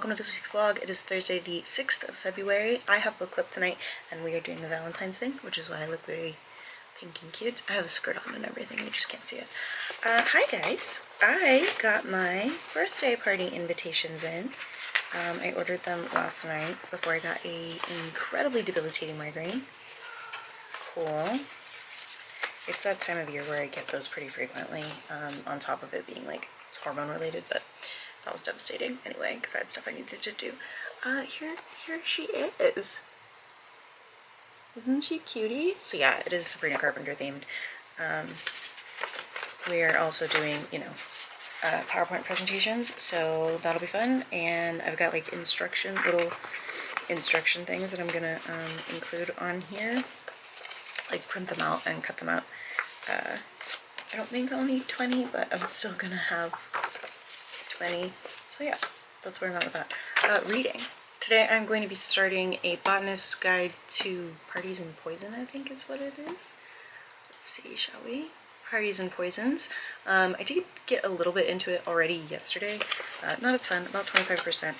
welcome to this week's vlog. It is Thursday the 6th of February. I have book club tonight and we are doing the Valentine's thing, which is why I look very pink and cute. I have a skirt on and everything, you just can't see it. Hi guys, I got my birthday party invitations in. I ordered them last night before I got a incredibly debilitating migraine. Cool. It's that time of year where I get those pretty frequently, on top of it being like it's hormone related, but that was devastating anyway because I had stuff I needed to do. Here she is. Isn't she cutie? So yeah, it is Sabrina Carpenter themed. We're also doing, you know, PowerPoint presentations, so that'll be fun. And I've got like little instruction things that I'm gonna include on here, like print them out and cut them out. I don't think I'll need 20, but I'm still gonna have 20. So yeah, that's where I'm at with that. Reading. Today I'm going to be starting A Botanist's Guide to Parties and Poison, I think is what it is. Let's see, shall we? Parties and Poisons. I did get a little bit into it already yesterday. Not a ton, about 25%.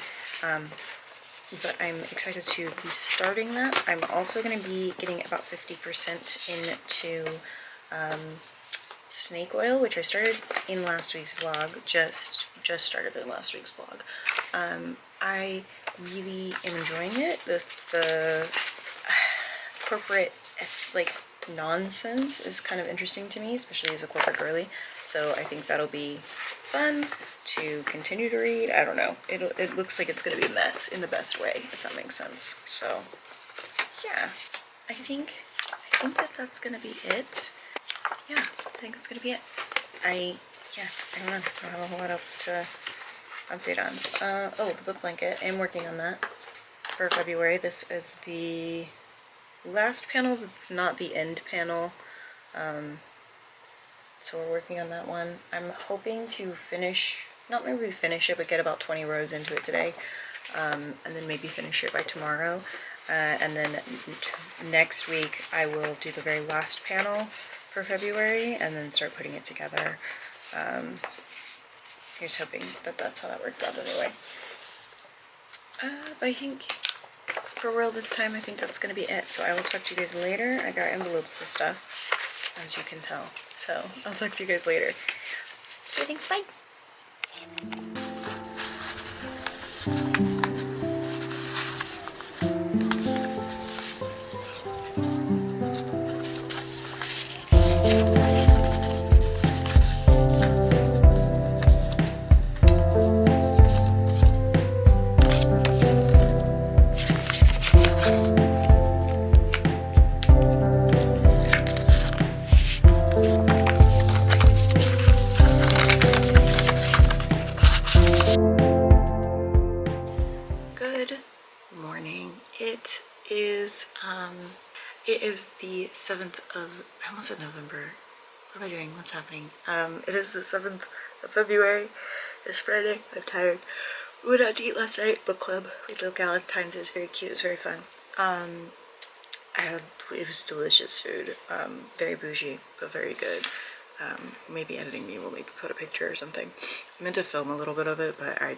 But I'm excited to be starting that. I'm also going to be getting about 50% into snake oil, which I started in last week's vlog. Just started in last week's vlog. I really am enjoying it. The corporate like nonsense is kind of interesting to me, especially as a corporate girly. So I think that'll be fun to continue to read. I don't know. It looks like it's going to be a mess in the best way, if that makes sense. So yeah, I think that's going to be it. Yeah, I think that's going to be it. I don't know. I don't have a whole lot else to update on. Oh, the book blanket. I'm working on that for February. This is the last panel that's not the end panel. So we're working on that one. I'm hoping to not maybe finish it, but get about 20 rows into it today. And then maybe finish it by tomorrow. And then next week I will do the very last panel for February and then start putting it together. Here's hoping that that's how that works out anyway. But I think for real this time, I think that's going to be it. So I will talk to you guys later. I got envelopes and stuff, as you can tell. So I'll talk to you guys later. Okay, thanks, bye. It is the 7th of, I almost said November. What am I doing? What's happening? It is the 7th of February. It's Friday. I'm tired. We went out to eat last night. Book club. We did galentines. It was very cute. It was very fun. It was delicious food. Very bougie, but very good. Maybe editing me will maybe put a picture or something. I meant to film a little bit of it, but I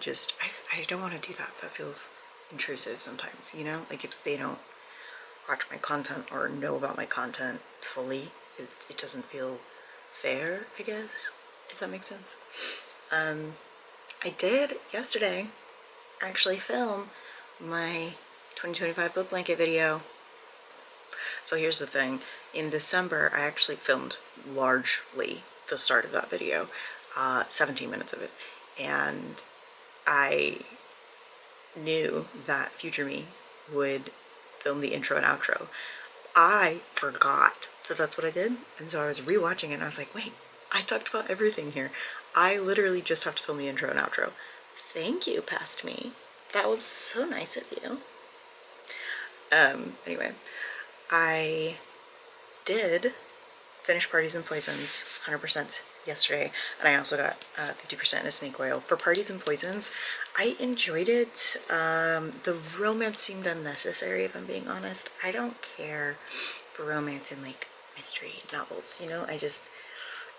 don't want to do that. That feels intrusive sometimes, you know? Like if they don't watch my content or know about my content fully, it doesn't feel fair, I guess, if that makes sense. I did yesterday actually film my 2025 book blanket video. So here's the thing. In December, I actually filmed largely the start of that video, 17 minutes of it, and I knew that future me would film the intro and outro. I forgot that that's what I did, and so I was rewatching it and I was like, wait, I talked about everything here. I literally just have to film the intro and outro. Thank you, past me. That was so nice of you. Anyway, I did finish Parties and Poisons 100% yesterday, and I also got 50% in snake oil. For Parties and Poisons, I enjoyed it. The romance seemed unnecessary, if I'm being honest. I don't care for romance in like mystery novels, you know?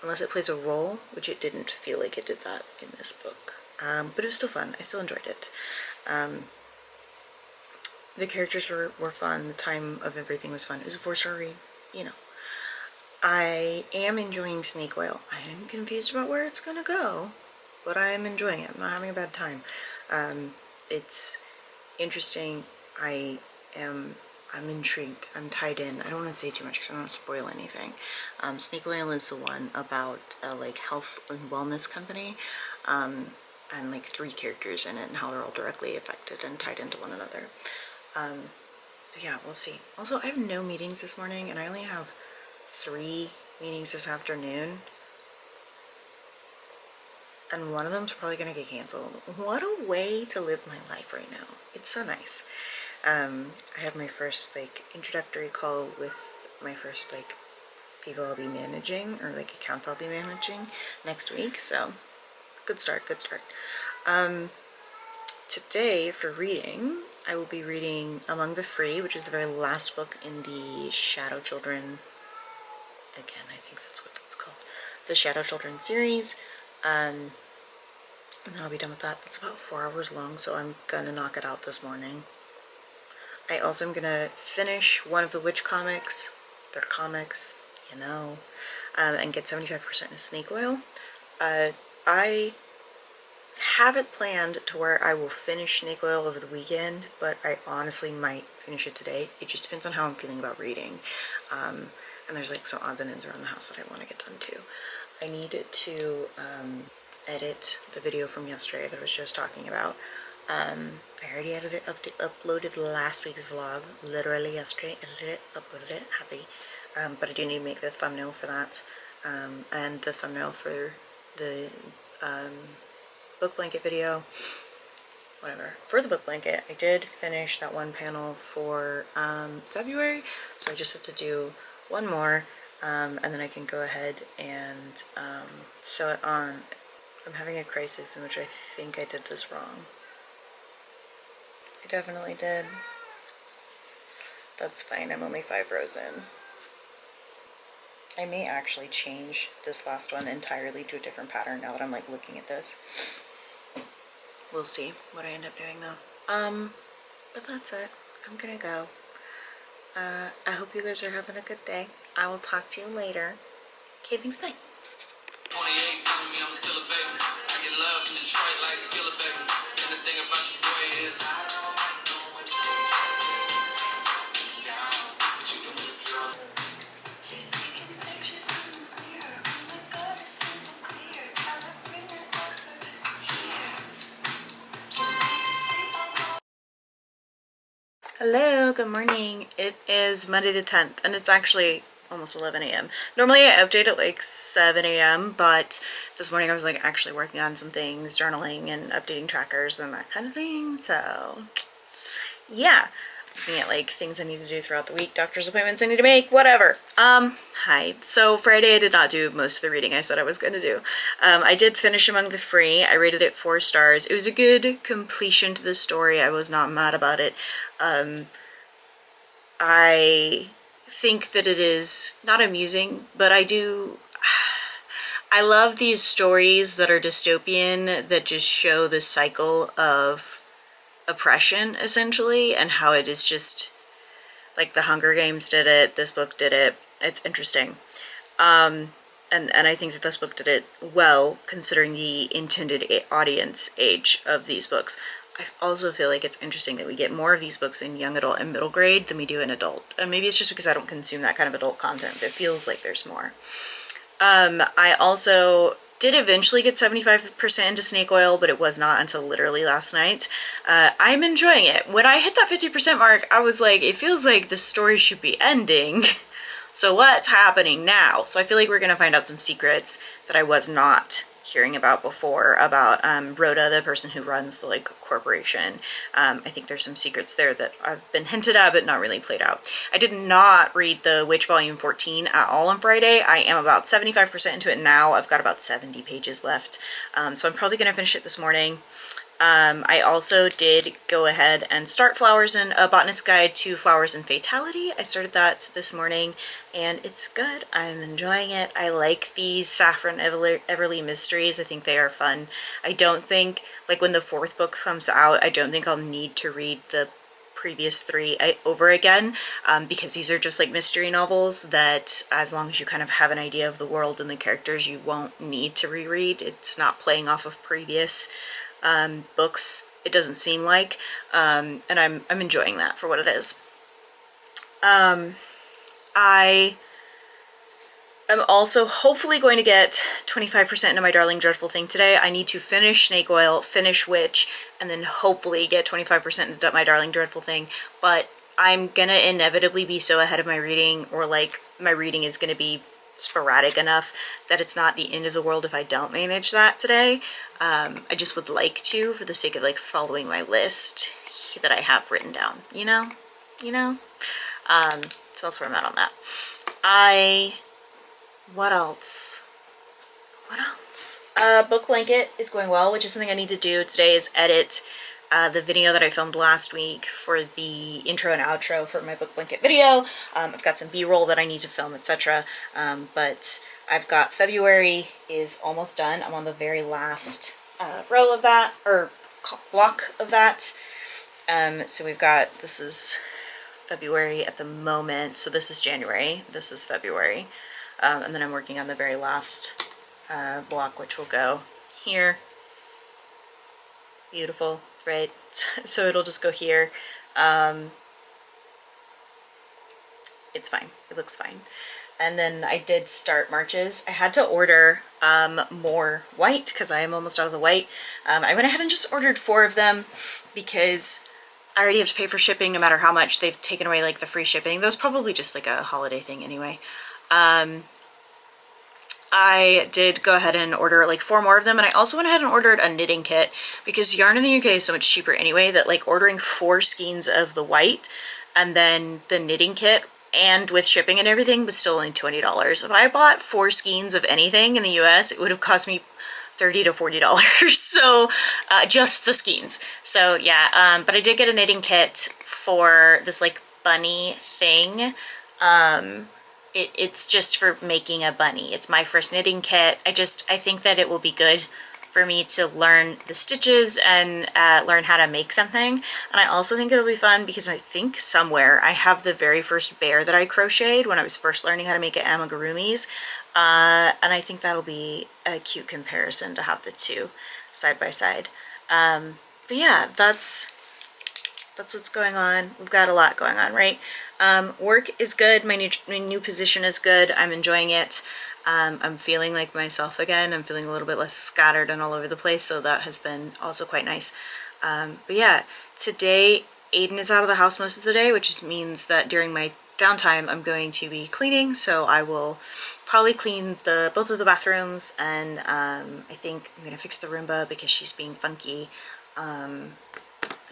Unless it plays a role, which it didn't feel like it did that in this book. But it was still fun. I still enjoyed it. The characters were fun. The time of everything was fun. It was a 4-star read, you know. I am enjoying Snake Oil. I am confused about where it's gonna go, but I am enjoying it. I'm not having a bad time. It's interesting. I'm intrigued. I'm tied in. I don't want to say too much because I don't want to spoil anything. Snake Oil is the one about a like health and wellness company, and like 3 characters in it and how they're all directly affected and tied into one another. But yeah, we'll see. Also, I have no meetings this morning, and I only have 3 meetings this afternoon, and one of them's probably gonna get canceled. What a way to live my life right now. It's so nice. I have my first like introductory call with my first like people I'll be managing, or like accounts I'll be managing next week, so good start. Today for reading, I will be reading Among the Free, which is the very last book in the Shadow Children, again, I think that's what it's called, the Shadow Children series, and then I'll be done with that. That's about 4 hours long, so I'm gonna knock it out this morning. I also am gonna finish one of the Witch comics, they're comics, you know, and get 75% in Snake Oil. I have it planned to where I will finish Snake Oil over the weekend, but I honestly might finish it today. It just depends on how I'm feeling about reading. And there's like some odds and ends around the house that I want to get done too. I needed to edit the video from yesterday that I was just talking about. I already edited it, uploaded last week's vlog, literally yesterday, edited it, uploaded it, happy. But I do need to make the thumbnail for that, and the thumbnail for the book blanket video, whatever. For the book blanket, I did finish that one panel for February, so I just have to do one more, and then I can go ahead and sew it on. I'm having a crisis in which I think I did this wrong. I definitely did. That's fine, I'm only 5 rows in. I may actually change this last one entirely to a different pattern now that I'm like looking at this. We'll see what I end up doing though. But that's it. I'm gonna go. I hope you guys are having a good day. I will talk to you later. Okay, thanks, bye. 28, telling me I'm still a baby. I get love from Detroit like still a baby. And the thing about your boy is I don't like no one to down, but you do. She's taking pictures in the mirror. Oh my God, her skin's so clear. Tell her bring her over here. Hello, good morning. It is Monday the 10th, and it's actually almost 11 a.m. Normally I update at like 7 a.m., but this morning I was like actually working on some things, journaling and updating trackers and that kind of thing. So yeah, looking at like things I need to do throughout the week, doctor's appointments I need to make, whatever. Hi. So Friday I did not do most of the reading I said I was going to do. I did finish Among the Free. I rated it 4 stars. It was a good completion to the story. I was not mad about it. I think that it is not amusing, but I love these stories that are dystopian, that just show the cycle of oppression, essentially, and how it is just, like the Hunger Games did it, this book did it. It's interesting. And I think that this book did it well, considering the intended audience age of these books. I also feel like it's interesting that we get more of these books in young adult and middle grade than we do in adult. And maybe it's just because I don't consume that kind of adult content, but it feels like there's more. I also did eventually get 75% into Snake Oil, but it was not until literally last night. I'm enjoying it. When I hit that 50% mark, I was like, it feels like the story should be ending. So what's happening now? So I feel like we're going to find out some secrets that I was not hearing about before, about Rhoda, the person who runs the like corporation. I think there's some secrets there that have been hinted at but not really played out. I did not read The Witch Volume 14 at all on Friday. I am about 75% into it now. I've got about 70 pages left. So I'm probably going to finish it this morning. I also did go ahead and start Flowers in A Botanist's Guide to Flowers and Fatality. I started that this morning and it's good. I'm enjoying it. I like these Saffron Everly mysteries. I think they are fun. I don't think, like when the 4th book comes out, I don't think I'll need to read the previous 3 over again, because these are just like mystery novels that as long as you kind of have an idea of the world and the characters, you won't need to reread. It's not playing off of previous books, it doesn't seem like, and I'm enjoying that for what it is. I am also hopefully going to get 25% into my Darling Dreadful thing today. I need to finish Snake Oil, finish Witch, and then hopefully get 25% into my Darling Dreadful thing, but I'm gonna inevitably be so ahead of my reading, or like my reading is gonna be sporadic enough that it's not the end of the world if I don't manage that today. I just would like to, for the sake of like following my list that I have written down, you know? So that's where I'm at on that. What else? Book Blanket is going well, which is something I need to do today, is edit the video that I filmed last week for the intro and outro for my Book Blanket video. I've got some b-roll that I need to film, etc. But I've got February is almost done. I'm on the very last row of that, or block of that. So we've got, this is February at the moment, so this is January, this is February, and then I'm working on the very last block, which will go here. Beautiful, right? So it'll just go here. It's fine, it looks fine. And then I did start Marches. I had to order more white because I am almost out of the white. I went ahead and just ordered 4 of them because I already have to pay for shipping no matter how much. They've taken away like the free shipping. That was probably just like a holiday thing anyway. I did go ahead and order like 4 more of them, and I also went ahead and ordered a knitting kit because yarn in the UK is so much cheaper anyway that like ordering 4 skeins of the white and then the knitting kit and with shipping and everything was still only $20. If I bought 4 skeins of anything in the US, it would have cost me $30 to $40. So just the skeins. So yeah, but I did get a knitting kit for this like bunny thing. It's just for making a bunny. It's my first knitting kit. I think that it will be good for me to learn the stitches and learn how to make something. And I also think it'll be fun because I think somewhere I have the very first bear that I crocheted when I was first learning how to make amigurumis. And I think that'll be a cute comparison to have the 2 side by side. But yeah, that's what's going on. We've got a lot going on, right? Work is good. My new position is good. I'm enjoying it. I'm feeling like myself again. I'm feeling a little bit less scattered and all over the place, so that has been also quite nice. But yeah, today Aiden is out of the house most of the day, which just means that during my downtime I'm going to be cleaning, so I will probably clean both of the bathrooms, and I think I'm gonna fix the Roomba because she's being funky. And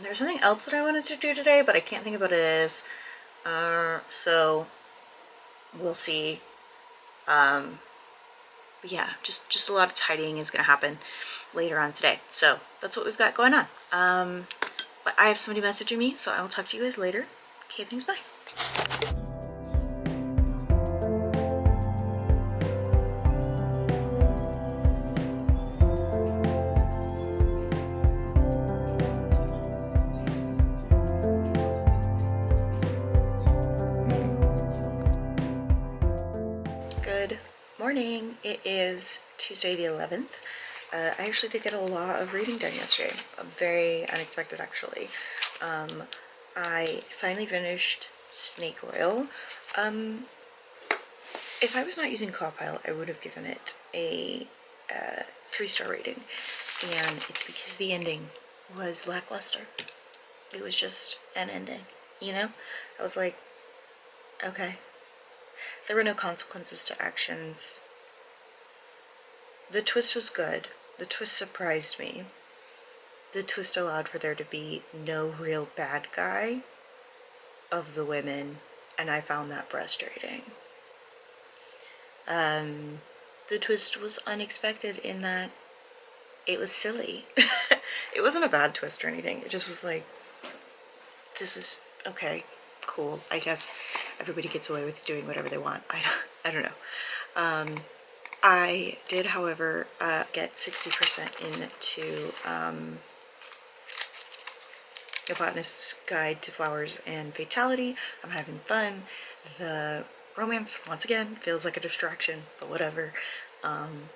there's something else that I wanted to do today, but I can't think of what it is. So we'll see. But yeah, just a lot of tidying is going to happen later on today. So that's what we've got going on. But I have somebody messaging me, so I will talk to you guys later. Okay, thanks, bye. Good morning. It is Tuesday the 11th. I actually did get a lot of reading done yesterday. Very unexpected, actually. I finally finished Snake Oil. If I was not using Cowpile, I would have given it a 3-star rating. And it's because the ending was lackluster. It was just an ending, you know? I was like, okay. There were no consequences to actions. The twist was good. The twist surprised me. The twist allowed for there to be no real bad guy of the women, and I found that frustrating. The twist was unexpected in that it was silly. It wasn't a bad twist or anything. It just was like, this is okay, cool. I guess everybody gets away with doing whatever they want. I don't know. I did, however, get 60% into The Botanist's Guide to Flowers and Fatality. I'm having fun. The romance, once again, feels like a distraction, but whatever. I'm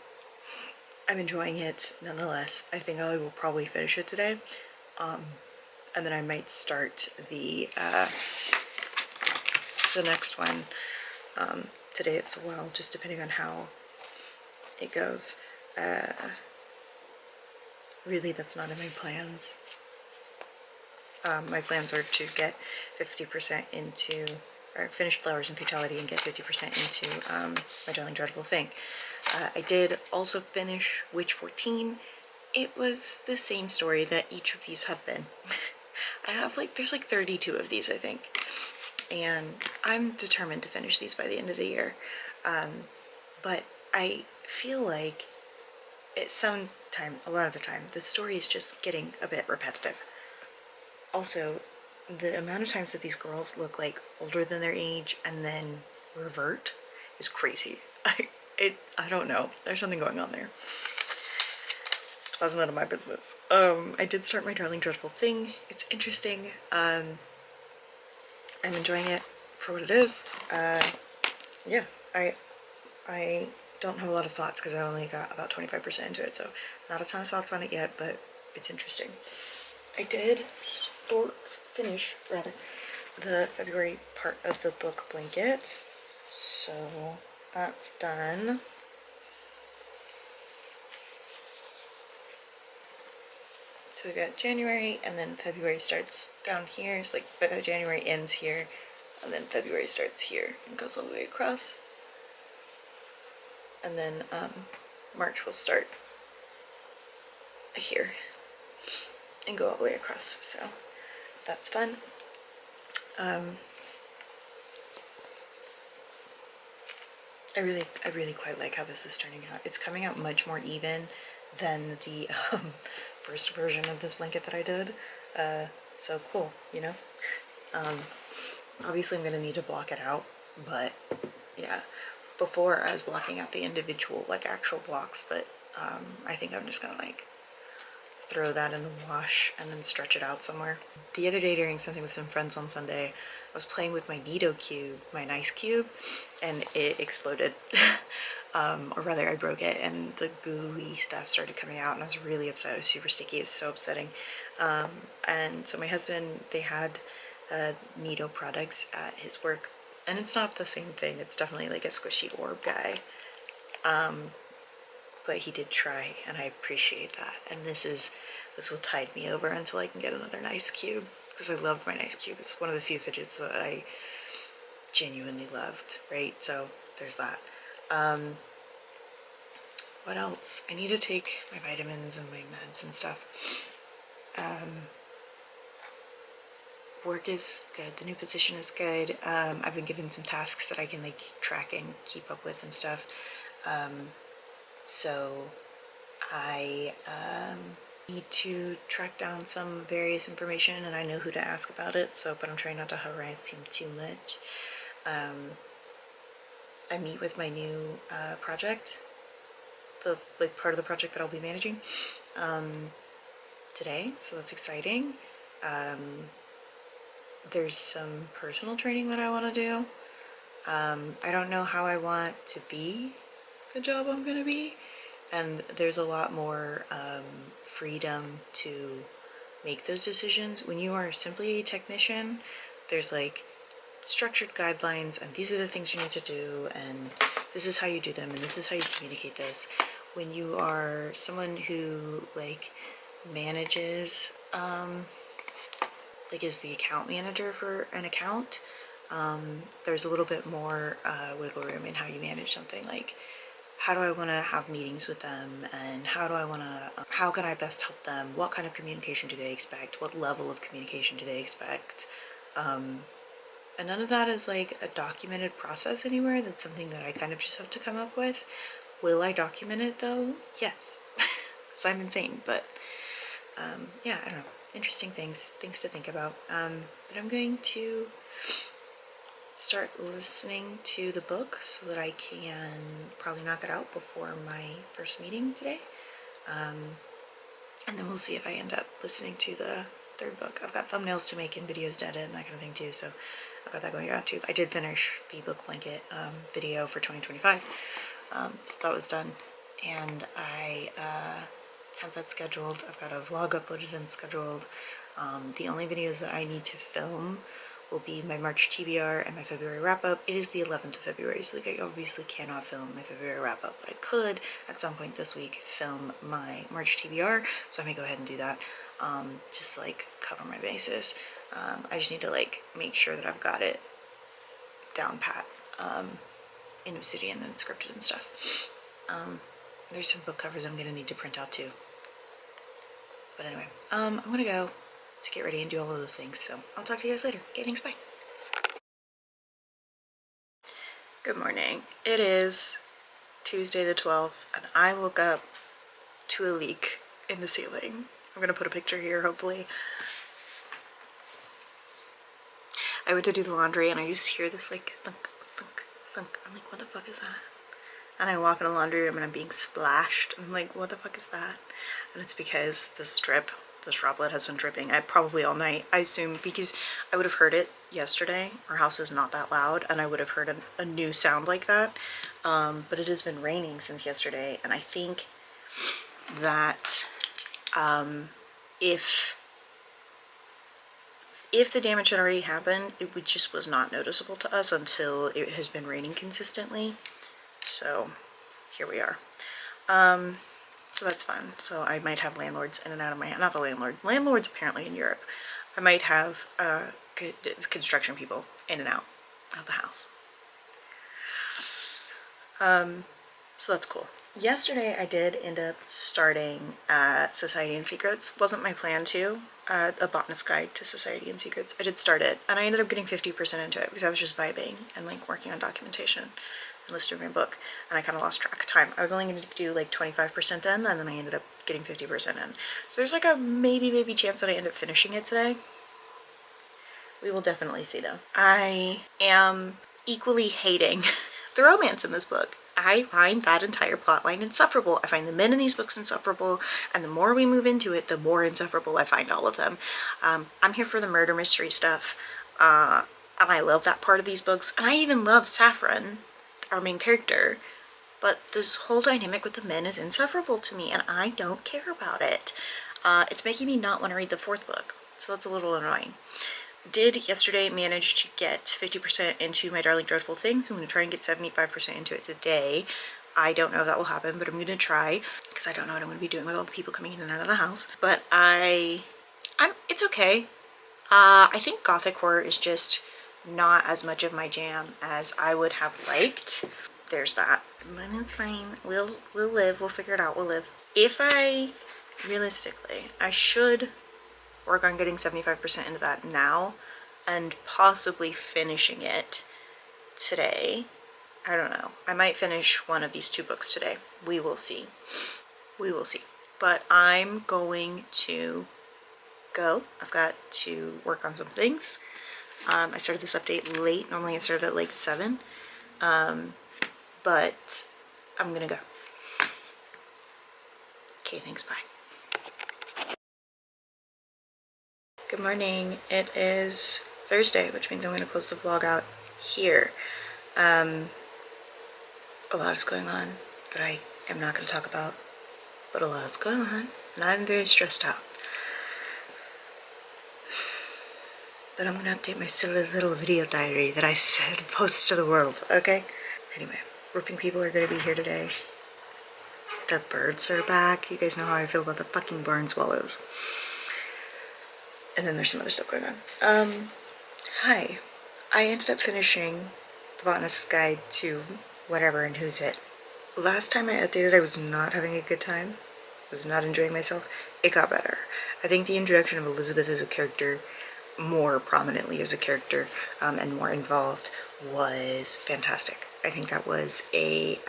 enjoying it nonetheless. I think I will probably finish it today. And then I might start the next one today as well, just depending on how it goes. Really, that's not in my plans. My plans are to get 50% into, or finish Flowers and Fatality and get 50% into My Darling Dreadful Thing. I did also finish Witch 14. It was the same story that each of these have been. I have there's 32 of these, I think. And I'm determined to finish these by the end of the year. But I feel like a lot of the time, the story is just getting a bit repetitive. Also, the amount of times that these girls look older than their age and then revert is crazy. I don't know. There's something going on there. That's none of my business. I did start My Darling Dreadful Thing. It's interesting. I'm enjoying it for what it is. Yeah, I don't have a lot of thoughts because I only got about 25% into it, so not a ton of thoughts on it yet, but it's interesting. I did finish the February part of the book blanket, so that's done. So we got January, and then February starts down here. It's January ends here, and then February starts here and goes all the way across. And then March will start here and go all the way across. So that's fun. I really quite like how this is turning out. It's coming out much more even than the first version of this blanket that I did. So cool, you know? Obviously I'm gonna need to block it out, but yeah. Before I was blocking out the individual actual blocks, but I think I'm just gonna throw that in the wash and then stretch it out somewhere. The other day doing something with some friends on Sunday, I was playing with my Nido cube, my nice cube, and it exploded. Or rather I broke it and the gooey stuff started coming out and I was really upset. It was super sticky. It was so upsetting. And so my husband, they had Nido products at his work, and it's not the same thing. It's definitely a squishy orb guy. But he did try, and I appreciate that. And this will tide me over until I can get another nice cube, because I loved my nice cube. It's one of the few fidgets that I genuinely loved, right? So there's that. What else? I need to take my vitamins and my meds and stuff. Work is good. The new position is good. I've been given some tasks that I can track and keep up with and stuff. So I need to track down some various information, and I know who to ask about it. But I'm trying not to harass him too much. I meet with my new project, the part of the project that I'll be managing, today. So that's exciting. There's some personal training that I want to do. I don't know how I want to be the job I'm going to be, and there's a lot more freedom to make those decisions. When you are simply a technician, there's structured guidelines, and these are the things you need to do, and this is how you do them, and this is how you communicate this. When you are someone who manages, is the account manager for an account, there's a little bit more wiggle room in how you manage something. How do I want to have meetings with them, and how can I best help them? What kind of communication do they expect? What level of communication do they expect? And none of that is a documented process anywhere. That's something that I kind of just have to come up with. Will I document it though? Yes. Because I'm insane, but yeah, I don't know, interesting things to think about. But I'm going to start listening to the book so that I can probably knock it out before my first meeting today. And then we'll see if I end up listening to the third book. I've got thumbnails to make and videos to edit and that kind of thing too, so I've got that going on too. I did finish the book blanket video for 2025, so that was done, and I have that scheduled. I've got a vlog uploaded and scheduled. The only videos that I need to film will be my March TBR and my February wrap-up. It is the 11th of February, so like I obviously cannot film my February wrap-up, but I could, at some point this week, film my March TBR, so I may go ahead and do that, just to, like, cover my bases. I just need to, like, make sure that I've got it down pat, in Obsidian and scripted and stuff. There's some book covers I'm gonna need to print out too. But anyway, I'm gonna go to get ready and do all of those things, so I'll talk to you guys later. Okay, thanks, bye. Good morning. It is Tuesday the 12th, and I woke up to a leak in the ceiling. I'm gonna put a picture here, hopefully. I went to do the laundry, and I just hear this, like, thunk, thunk, thunk. I'm like, what the fuck is that? And I walk in the laundry room, and I'm being splashed. I'm like, what the fuck is that? And it's because this droplet has been dripping. Probably all night, I assume, because I would have heard it yesterday. Our house is not that loud, and I would have heard a new sound like that. But it has been raining since yesterday, and I think that if the damage had already happened, it just was not noticeable to us until it has been raining consistently. So here we are. So that's fun. So I might have landlords in and out of my, not the landlords apparently in Europe. I might have construction people in and out of the house. So that's cool. Yesterday I did end up starting Society and Secrets. Wasn't my plan to. A botanist guide to Society and Secrets. I did start it, and I ended up getting 50% into it because I was just vibing and, like, working on documentation and listing my book, and I kind of lost track of time. I was only going to do like 25% in, and then I ended up getting 50% in. So there's like a maybe chance that I end up finishing it today. We will definitely see though. I am equally hating the romance in this book. I find that entire plotline insufferable. I find the men in these books insufferable, and the more we move into it, the more insufferable I find all of them. I'm here for the murder mystery stuff, and I love that part of these books, and I even love Saffron, our main character, but this whole dynamic with the men is insufferable to me, and I don't care about it. It's making me not want to read the fourth book, so that's a little annoying. Did yesterday manage to get 50% into My Darling Dreadful Thing, so I'm going to try and get 75% into it today. I don't know if that will happen, but I'm going to try, because I don't know what I'm going to be doing with all the people coming in and out of the house. But it's okay. I think gothic horror is just not as much of my jam as I would have liked. There's that. But it's fine. We'll live. We'll figure it out. We'll live. Realistically, I should work on getting 75% into that now and possibly finishing it today. I don't know. I might finish one of these two books today. We will see. We will see. But I'm going to go. I've got to work on some things. I started this update late. Normally I started at like 7. But I'm gonna go. Okay, thanks, bye. Good morning. It is Thursday, which means I'm going to close the vlog out here. A lot is going on that I am not going to talk about, but a lot is going on, and I'm very stressed out. But I'm going to update my silly little video diary that I said post to the world, okay? Anyway, roofing people are going to be here today. The birds are back. You guys know how I feel about the fucking barn swallows. And then there's some other stuff going on. Hi. I ended up finishing The Botanist's Guide to Whatever and Who's It. Last time I updated, I was not having a good time. I was not enjoying myself. It got better. I think the introduction of Elizabeth as a character, more prominently as a character, and more involved, was fantastic. I think that was a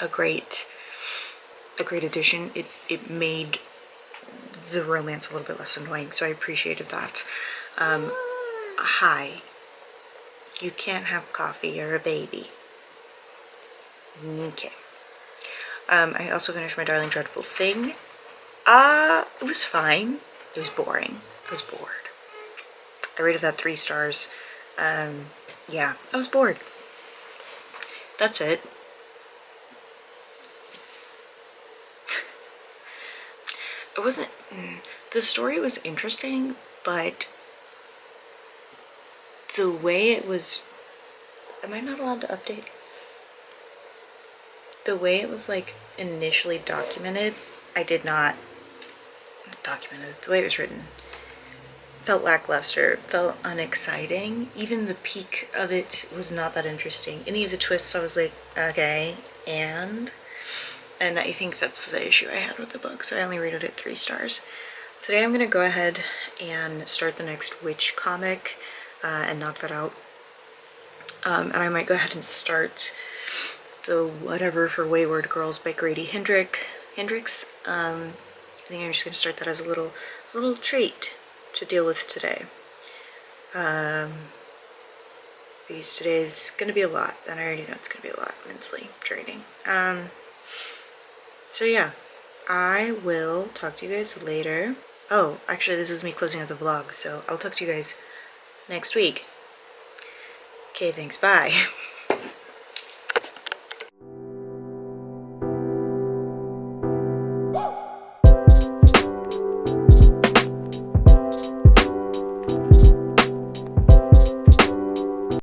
great addition. It made the romance a little bit less annoying, so I appreciated that. Hi. You can't have coffee, you're a baby. Okay. I also finished My Darling Dreadful Thing. It was fine. It was boring. I was bored. I rated that 3 stars. Yeah, I was bored. That's it. It wasn't... The story was interesting, but the way it was... Am I not allowed to update? The way it was, like, initially documented, I did not... Documented. The way it was written felt lackluster, felt unexciting. Even the peak of it was not that interesting. Any of the twists I was like, okay, and I think that's the issue I had with the book, so I only rated it 3 stars. Today I'm going to go ahead and start the next witch comic and knock that out. And I might go ahead and start the Whatever for Wayward Girls by Grady Hendrix. I think I'm just going to start that as a little treat to deal with today. Because today's going to be a lot, and I already know it's going to be a lot, mentally draining. So yeah, I will talk to you guys later. Oh, actually this is me closing out the vlog, so I'll talk to you guys next week. Okay, thanks, bye.